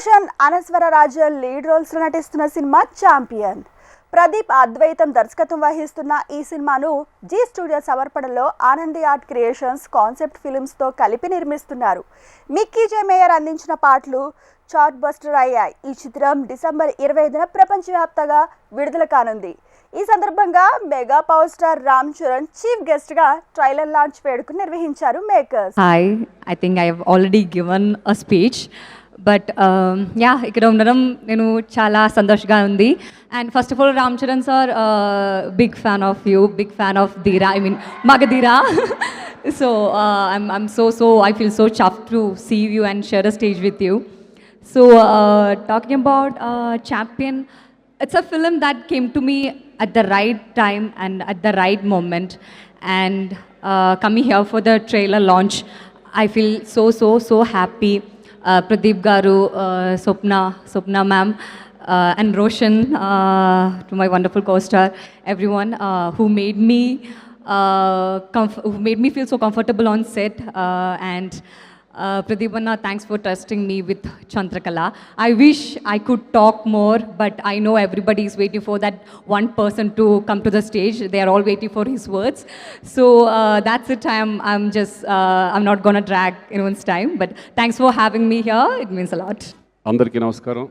Roshan, Anaswara Rajan lead roles లో నటిస్తున్న cinema champion. Pradeep అద్వైతం దర్శకత్వం వహిస్తున్న ఈ సినిమాను జీ స్టూడియో సమర్పణలో Anandi art creations concept films తో కలిపి నిర్మిస్తున్నారు. మిక్కీ జే మేయర్ అందించిన పాటలు చార్ట్ బస్టర్ అయ్యాయి. ఈ చిత్రం డిసెంబర్ 25న ప్రపంచవ్యాప్తంగా విడుదల కానుంది. ఈ సందర్భంగా mega power star Ram Charan chief guest గా ట్రైలర్ లాంచ్ వేడుకను నిర్వహించారు makers. Hi, I think I have already given a speech. But yeah ఇక్కడ ఉండడం నేను చాలా సంతోషంగా ఉంది. And first of all Ram Charan sir, big fan of you, big fan of Dheera, I mean Magadheera. So I'm so I feel so chuffed to see you and share a stage with you. So talking about Champion, it's a film that came to me at the right time and at the right moment. And coming here for the trailer launch, I feel so happy. Pradeep Garu, Swapna ma'am, and Roshan, to my wonderful co-star, everyone who made me feel so comfortable on set. And Pradeep Anna, thanks for trusting me with Chandrakala. I wish I could talk more, but I know everybody is waiting for that one person to come to the stage. They are all waiting for his words. So that's it. I'm not gonna drag anyone's time, but thanks for having me here. It means a lot. అందరికీ నమస్కారం.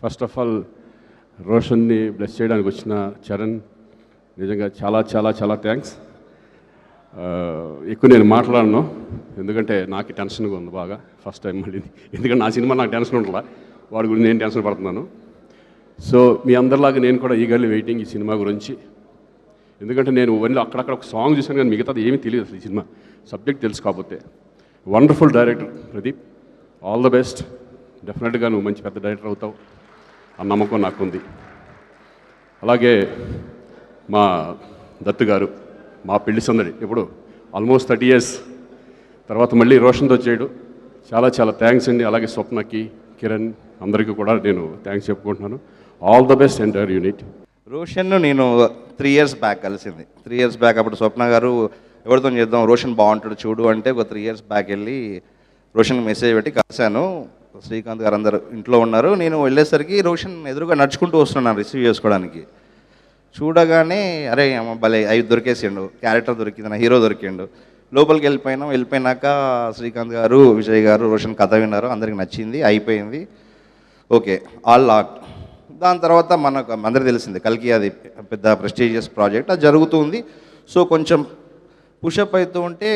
First of all రోషన్ని bless చేయడానికి వచ్చిన చరణ్ నిజంగా చాలా thanks. ఎక్కువ నేను మాట్లాడను, ఎందుకంటే నాకు టెన్షన్గా ఉంది బాగా. ఫస్ట్ టైం మళ్ళీ, ఎందుకంటే నా సినిమా నాకు టెన్షన్ ఉంటుందా, వాడి గురించి నేను టెన్షన్ పడుతున్నాను. సో మీ అందరిలాగా నేను కూడా ఈగర్లీ వెయిటింగ్ ఈ సినిమా గురించి. ఎందుకంటే నేను ఓన్లీ అక్కడక్కడ ఒక సాంగ్ చూసాను, కానీ మిగతాది ఏమీ తెలియదు అసలు. ఈ సినిమా సబ్జెక్ట్ తెలుసు కాకపోతే. Wonderful director Pradeep, all the best. డెఫినెట్గా నువ్వు మంచి పెద్ద డైరెక్టర్ అవుతావు ఆ నమ్మకం నాకుంది. అలాగే మా దత్తు గారు, మా పెళ్లి సందడి ఇప్పుడు ఆల్మోస్ట్ 30 years తర్వాత మళ్ళీ రోషన్తో చేయడు, చాలా థ్యాంక్స్ అండి. అలాగే స్వప్నకి, కిరణ్ అందరికీ కూడా నేను థ్యాంక్స్ చెప్పుకుంటున్నాను. All the best entire unit. రోషన్ను నేను 3 years బ్యాక్ కలిసింది. 3 years బ్యాక్ అప్పుడు స్వప్న గారు ఎవరితో చేద్దాం, రోషన్ బాగుంటాడు చూడు అంటే ఒక 3 years బ్యాక్ వెళ్ళి రోషన్కి మెసేజ్ పెట్టి కలిశాను. శ్రీకాంత్ గారు అందరు ఇంట్లో ఉన్నారు. నేను వెళ్ళేసరికి రోషన్ ఎదురుగా నడుచుకుంటూ వస్తున్నాను రిసీవ్ చేసుకోవడానికి. చూడగానే అరే అమ్మ భలే అవి దొరికేసిండు, క్యారెక్టర్ దొరికింది, నా హీరో దొరికిండు. లోపలికి వెళ్ళిపోయినాక శ్రీకాంత్ గారు, విజయ్ గారు, రోషన్ కథ విన్నారు, అందరికి నచ్చింది, అయిపోయింది, ఓకే ఆల్ లాక్. దాని తర్వాత మనకు అందరికీ తెలిసింది కల్కి అది పెద్ద ప్రెస్టీజియస్ ప్రాజెక్ట్, అది జరుగుతుంది. సో కొంచెం పుషప్ అవుతూ ఉంటే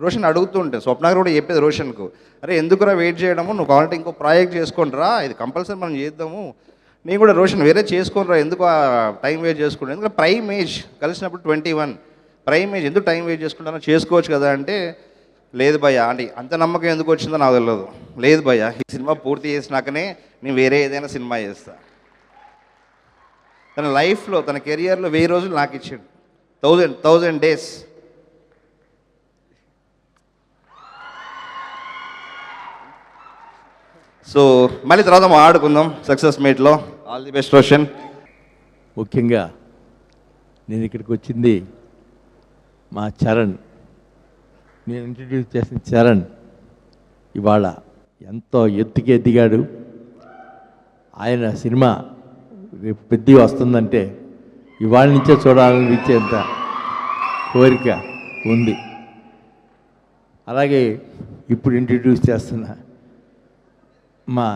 రోషన్ అడుగుతూ ఉంటే స్వప్న గారు కూడా చెప్పేది రోషన్కు, అరే ఎందుకురా వెయిట్ చేయడము, నువ్వు కావాలంటే ఇంకో ప్రాజెక్ట్ చేసుకుంటారా, ఇది కంపల్సరీ మనం చేద్దాము. నేను కూడా రోషన్ వేరే చేసుకోనరా, ఎందుకు టైం వేస్ట్ చేసుకుంటాను, ఎందుకంటే ప్రైమ్ ఏజ్ కలిసినప్పుడు 21, ప్రైమ్ ఏజ్ ఎందుకు టైం వేస్ట్ చేసుకుంటానో చేసుకోవచ్చు కదా అంటే, లేదు భయ్యా అంటే అంత నమ్మకం ఎందుకు వచ్చిందో నాకు తెలియదు, లేదు భయ్యా ఈ సినిమా పూర్తి చేసినాకనే నేను వేరే ఏదైనా సినిమా చేస్తా. తన లైఫ్లో తన కెరియర్లో 1000 రోజులు నాకు ఇచ్చాడు, 1000 days. సో మళ్ళీ తర్వాత ఆడుకుందాం సక్సెస్ మీట్లో. All the best Roshan. ముఖ్యంగా నేను ఇక్కడికి వచ్చింది మా చరణ్, నేను ఇంట్రడ్యూస్ చేసిన చరణ్ ఇవాళ ఎంతో ఎత్తుకి ఎదిగాడు. ఆయన సినిమా రేపు పెద్దగా వస్తుందంటే ఇవాళ నుంచే చూడాలనిపించేంత కోరిక ఉంది. అలాగే ఇప్పుడు ఇంట్రడ్యూస్ చేస్తున్న మా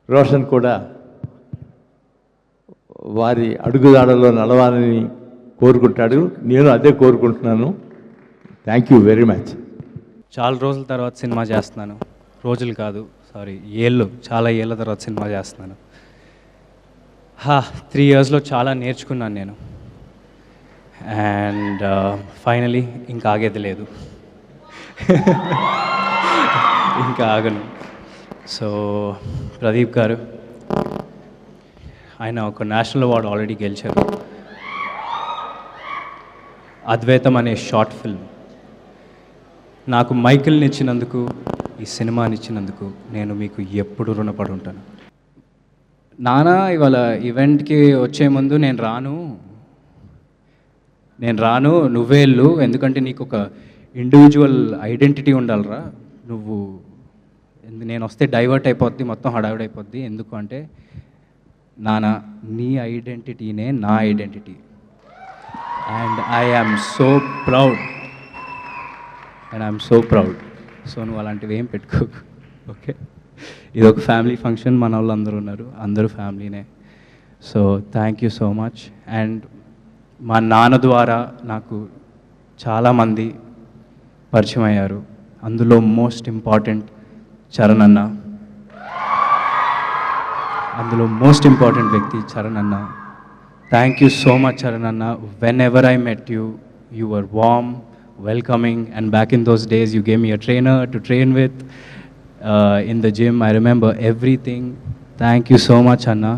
రోషన్ కూడా వారి అడుగుదాడలో నడవాలని కోరుకుంటాడు, నేను అదే కోరుకుంటున్నాను. Thank you very much. చాలా రోజుల తర్వాత సినిమా చేస్తున్నాను, రోజులు కాదు చాలా ఏళ్ళ తర్వాత సినిమా చేస్తున్నాను. 3 yearsలో చాలా నేర్చుకున్నాను నేను. అండ్ ఫైనలీ ఇంకా ఆగేది లేదు, ఇంకా ఆగను. సో ప్రదీప్ గారు, ఆయన ఒక నేషనల్ అవార్డు ఆల్రెడీ గెలిచారు. అద్వైతం అనే షార్ట్ ఫిల్మ్ నాకు మైకిల్ని ఇచ్చినందుకు, ఈ సినిమాని ఇచ్చినందుకు నేను మీకు ఎప్పుడు రుణపడి ఉంటాను. నానా ఇవాళ ఈవెంట్కి వచ్చే ముందు నేను రాను నువ్వే వెళ్ళు, ఎందుకంటే నీకు ఒక ఇండివిజువల్ ఐడెంటిటీ ఉండాలిరా, నువ్వు నేను వస్తే డైవర్ట్ అయిపోద్ది, మొత్తం హడావిడి అయిపోద్ది. ఎందుకు అంటే నాన్న, నీ ఐడెంటిటీనే నా identity, and I am so proud, so నువ్వు అలాంటివి ఏం పెట్టుకోకు, ఓకే? ఇది ఒక ఫ్యామిలీ ఫంక్షన్, మన వాళ్ళు అందరూ ఉన్నారు, అందరూ ఫ్యామిలీనే. So thank you so much. And మా నాన్న ద్వారా నాకు చాలామంది పరిచయం అయ్యారు, అందులో మోస్ట్ ఇంపార్టెంట్ చరణ్ అన్న, వ్యక్తి చరణ్ అన్న. Thank you so much Charan అన్న. Whenever I met you, you were warm, welcoming, and back in those days you gave me a trainer to train with in the gym. I remember everything. Thank you so much Anna,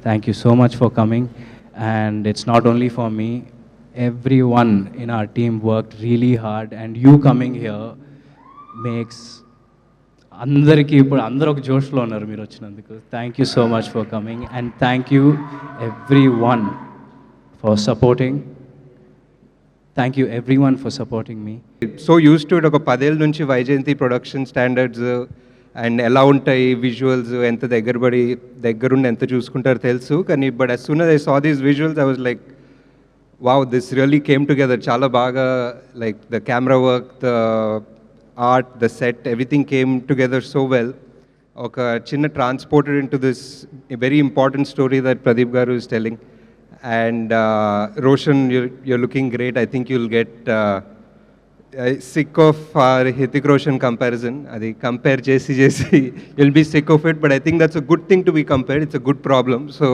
thank you so much for coming. And it's not only for me, everyone in our team worked really hard, and you coming here makes అందరికీ ఇప్పుడు అందరూ ఒక జోష్లో ఉన్నారు మీరు వచ్చినందుకు. Thank you so much for coming, and thank you every one for supporting. Thank you every one for supporting me. So use to it. ఒక 10 ఏళ్ళ నుంచి వైజయంతి ప్రొడక్షన్ స్టాండర్డ్స్ అండ్ ఎలా ఉంటాయి విజువల్స్, ఎంత దగ్గరుండి ఎంత చూసుకుంటారో తెలుసు. కానీ but as soon as I saw these visuals, I was like, wow, this really came together. చాలా బాగా, like the camera work, the art, the set, everything came together so well. ఒక చిన్న transported into this very important story that Pradeep garu is telling. And Roshan, you're looking great. I think you'll get sick of our Hrithik Roshan comparison. Adi compare jesi you'll be sick of it, but I think that's a good thing to be compared. It's a good problem, so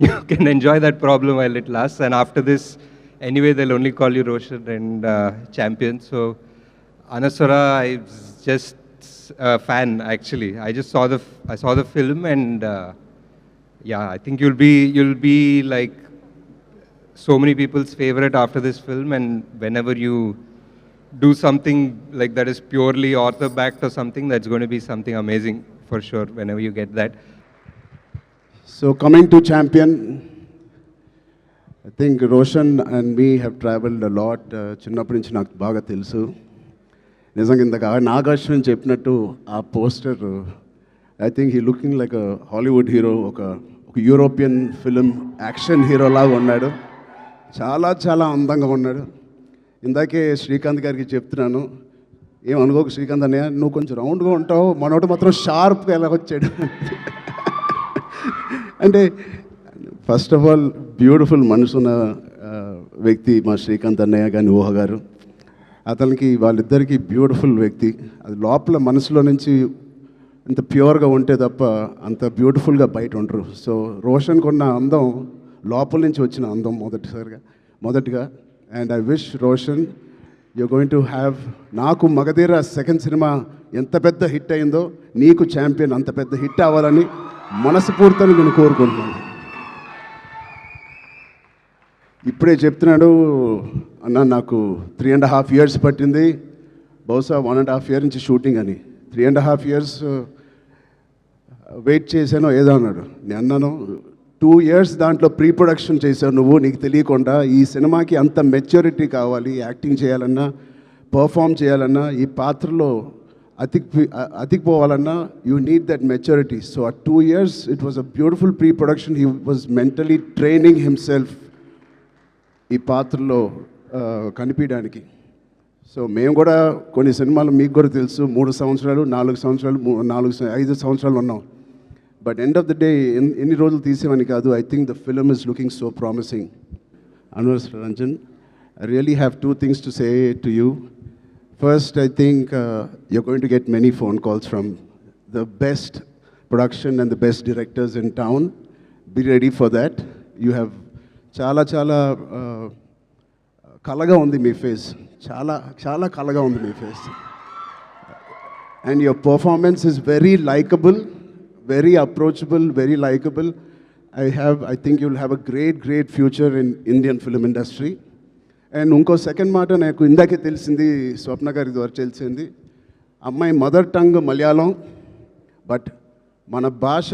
you can enjoy that problem while it lasts. And after this, anyway, they'll only call you Roshan and champion. So Anaswara, I'm just a fan actually. I saw the film, and yeah, I think you'll be like so many people's favorite after this film. And whenever you do something like that is purely author backed or something, that's going to be something amazing for sure whenever you get that. So coming to Champion, I think Roshan and me have traveled a lot. చిన్నప్పటి నుంచి నాకు బాగా తెలుసు. నిజంగా ఇందాక నాగార్జున చెప్పినట్టు ఆ poster, I think he looking like a Hollywood hero, ఒక యూరోపియన్ ఫిలిం యాక్షన్ హీరో లాగా ఉన్నాడు. చాలా చాలా అందంగా ఉన్నాడు. ఇందాకే శ్రీకాంత్ గారికి చెప్తున్నాను, ఏమనుకోకు శ్రీకాంత్ అన్నయ్య, నువ్వు కొంచెం రౌండ్గా ఉంటావు, మనోడు మాత్రం షార్ప్గా ఎలా వచ్చాడు అంటే ఫస్ట్ ఆఫ్ ఆల్ బ్యూటిఫుల్ మనసున్న వ్యక్తి మా శ్రీకాంత్ అన్నయ్య కానీ ఊహ గారు. అతనికి వాళ్ళిద్దరికీ బ్యూటిఫుల్ వ్యక్తి. అది లోపల మనసులో నుంచి అంత ప్యూర్గా ఉంటే తప్ప అంత బ్యూటిఫుల్గా బయట ఉండరు. సో రోషన్కి ఉన్న అందం లోపల నుంచి వచ్చిన అందం మొదటిగా. And I wish Roshan you going to have, నాకు మగధీర సెకండ్ సినిమా ఎంత పెద్ద హిట్ అయిందో నీకు ఛాంపియన్ అంత పెద్ద హిట్ అవ్వాలని మనస్ఫూర్తిని నేను కోరుకుంటున్నాను. ఇప్పుడే చెప్తున్నాడు అన్న, నాకు 3.5 years పట్టింది, బహుశా 1.5 year నుంచి షూటింగ్ అని. 3.5 years వెయిట్ చేశాను ఏదో అన్నాడు. నేను అన్నాను 2 years దాంట్లో ప్రీ ప్రొడక్షన్ చేశావు నువ్వు, నీకు తెలియకుండా. ఈ సినిమాకి అంత మెచ్యూరిటీ కావాలి, యాక్టింగ్ చేయాలన్నా, పర్ఫామ్ చేయాలన్నా, ఈ పాత్రలో అతికిపోవాలన్నా you need that maturity. So ఆ 2 years it was a beautiful pre production. He was mentally training himself ఈ పాత్రలో కనిపించడానికి. సో మేము కూడా కొన్ని సినిమాలు మీకు కూడా తెలుసు 3 సంవత్సరాలు 4 సంవత్సరాలు 5 సంవత్సరాలు ఉన్నాం. But end of the day ఎన్ని రోజులు తీసేవని కాదు. I think the film is looking so promising. Anwar Ranjan, I really have 2 things to say to you. First, I think you're going to get many phone calls from the best production and the best directors in town. Be ready for that. You have చాలా చాలా కలగా ఉంది మీ face, చాలా చాలా కలగా ఉంది మీ face. And your performance is very likable, very approachable, very likable. I think you'll have a great future in Indian film industry. And ఇంకో సెకండ్ మాట నాకు ఇందాకే తెలిసింది, స్వప్న గారి ద్వారా తెలిసింది, అమ్మాయి మదర్ టంగ్ మలయాళం, బట్ మన భాష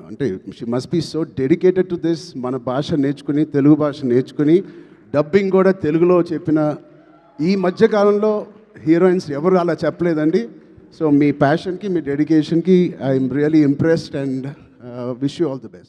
అంటే she must be so dedicated to this. మన భాష నేర్చుకుని, తెలుగు భాష నేర్చుకుని, డబ్బింగ్ కూడా తెలుగులో చెప్పిన ఈ మధ్యకాలంలో హీరోయిన్స్ ఎవరు అలా చెప్పలేదండి. సో మీ ప్యాషన్కి మీ డెడికేషన్కి I'm really impressed and wish you all the best.